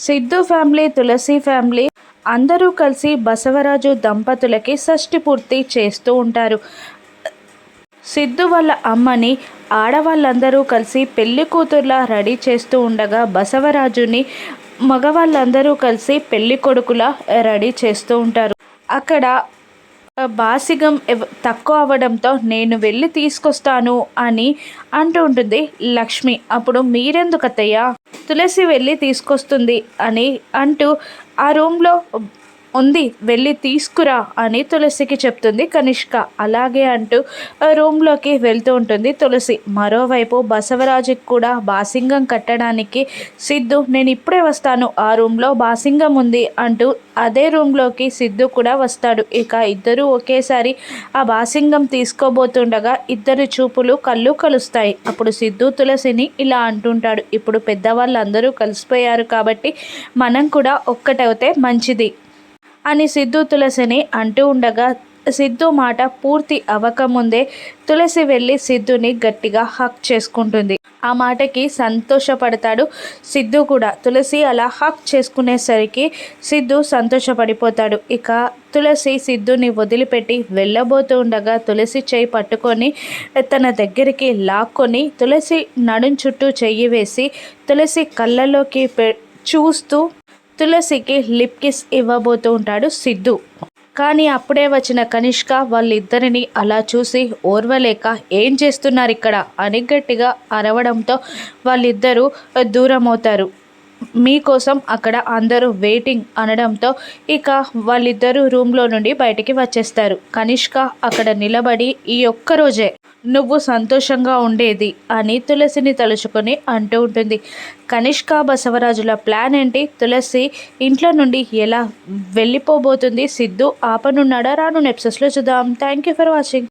Siddhu family, తులసి family అందరూ కలిసి బసవరాజు దంపతులకి షష్ఠి పూర్తి చేస్తూ ఉంటారు. సిద్ధు వాళ్ళ అమ్మని ఆడవాళ్ళందరూ కలిసి పెళ్లి కూతుర్లా రెడీ చేస్తూ ఉండగా బసవరాజుని మగవాళ్ళందరూ కలిసి పెళ్లి కొడుకులా రెడీ చేస్తూ ఉంటారు. అక్కడ బాసిగం తక్కువ అవ్వడంతో నేను వెళ్ళి తీసుకొస్తాను అని అంటూ ఉంటుంది లక్ష్మి. అప్పుడు మీరెందుకు అత్తయ్య, తులసి వెళ్ళి తీసుకొస్తుంది అని అంటూ ఆ రూమ్లో ఉంది వెళ్ళి తీసుకురా అని తులసికి చెప్తుంది కనిష్క. అలాగే అంటూ రూమ్లోకి వెళ్తూ ఉంటుంది తులసి. మరోవైపు బసవరాజుకి కూడా బాసింగం కట్టడానికి సిద్ధు నేను ఇప్పుడే వస్తాను, ఆ రూమ్లో బాసింగం ఉంది అంటూ అదే రూమ్లోకి సిద్ధు కూడా వస్తాడు. ఇక ఇద్దరూ ఒకేసారి ఆ బాసింగం తీసుకోబోతుండగా ఇద్దరి చూపులు కళ్ళు కలుస్తాయి. అప్పుడు సిద్ధు తులసిని ఇలా అంటుంటాడు, ఇప్పుడు పెద్దవాళ్ళందరూ కలిసిపోయారు కాబట్టి మనం కూడా ఒక్కటవుతే మంచిది అని సిద్ధు తులసిని అంటూ ఉండగా సిద్ధు మాట పూర్తి అవ్వకముందే తులసి వెళ్ళి సిద్ధుని గట్టిగా హక్ చేసుకుంటుంది. ఆ మాటకి సంతోషపడతాడు సిద్ధు కూడా. తులసి అలా హక్ చేసుకునేసరికి సిద్ధు సంతోషపడిపోతాడు. ఇక తులసి సిద్ధుని వదిలిపెట్టి వెళ్ళబోతూ ఉండగా తులసి చేయి పట్టుకొని తన దగ్గరికి లాక్కొని తులసి నడుం చుట్టూ చెయ్యి వేసి తులసి కళ్ళలోకి చూస్తూ తులసికి లిప్ కిస్ ఇవ్వబోతూ ఉంటాడు సిద్ధు. కానీ అప్పుడే వచ్చిన కనిష్క వాళ్ళిద్దరిని అలా చూసి ఓర్వలేక ఏం చేస్తున్నారు ఇక్కడ అని గట్టిగా అరవడంతో వాళ్ళిద్దరూ దూరం అవుతారు. మీకోసం అక్కడ అందరూ వెయిటింగ్ అనడంతో ఇక వాళ్ళిద్దరూ రూమ్లో నుండి బయటికి వచ్చేస్తారు. కనిష్క అక్కడ నిలబడి ఈ ఒక్కరోజే నువ్వు సంతోషంగా ఉండేది అని తులసిని తలుచుకొని అంటూ ఉంటుంది. కనిష్క బసవరాజుల ప్లాన్ ఏంటి, తులసి ఇంట్లో నుండి ఎలా వెళ్ళిపోబోతుంది, సిద్ధు ఆపనున్నాడా, రాను ఎపిసోడ్స్లో చూద్దాం. Thank you for watching.